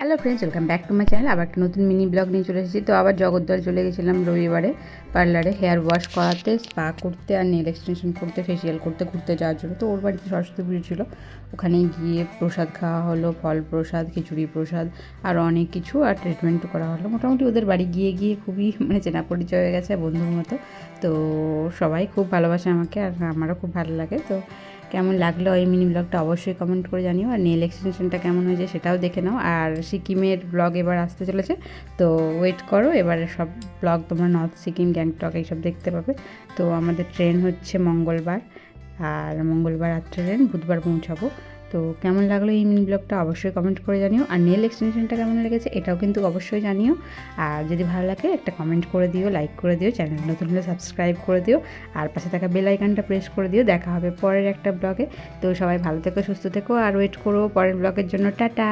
Hello friends, welcome back to my channel. আবার একটা নতুন মিনি ব্লগ নিয়ে চলে এসেছি। তো আবার জগদ্দল চলে গেছিলাম রবিবারে পার্লারে হেয়ার ওয়াশ করাতে, স্পা করতে আর নেল এক্সটেনশন করতে, ফেসিয়াল করতে, ঘুরতে যাওয়ার জন্য। তো ওর বাড়িতে সরস্বতী পুজো ছিল, ওখানে গিয়ে প্রসাদ খাওয়া হলো, ফল প্রসাদ, খিচুড়ি প্রসাদ আর অনেক কিছু, আর ট্রিটমেন্টও করা হলো। মোটামুটি ওদের বাড়ি গিয়ে খুবই চেনা পরিচয় হয়ে গেছে, বন্ধুর মতো। তো সবাই খুব ভালোবাসে আমাকে, আর আমারও খুব ভালো লাগে। তো কেমন লাগলো এই মিনি ব্লগটা অবশ্যই কমেন্ট করে জানিও, আর নেল এক্সটেনশনটা কেমন হয়েছে সেটাও দেখে নাও। আর সিকিমের ব্লগ এবার আসতে চলেছে, তো ওয়েট করো। এবারে সব ব্লগ তোমরা নর্থ সিকিম, গ্যাংটক এইসব দেখতে পাবে। তো আমাদের ট্রেন হচ্ছে মঙ্গলবার, আর মঙ্গলবার আর ট্রেন, বুধবার পৌঁছাবো। তো কেমন লাগলো এই মিনি ব্লগটা অবশ্যই কমেন্ট করে জানিও, আর নেল এক্সটেনশনটা কেমন লেগেছে এটাও কিন্তু অবশ্যই জানিও। আর যদি ভালো লাগে একটা কমেন্ট করে দিও, লাইক করে দিও, চ্যানেল নতুন হলে সাবস্ক্রাইব করে দিও, আর পাশে থাকা বেল আইকনটা প্রেস করে দিও। দেখা হবে পরের একটা ব্লগে। তো সবাই ভালো থেকো, সুস্থ থেকো, আর ওয়েট করো পরের ব্লগের জন্য। টাটা।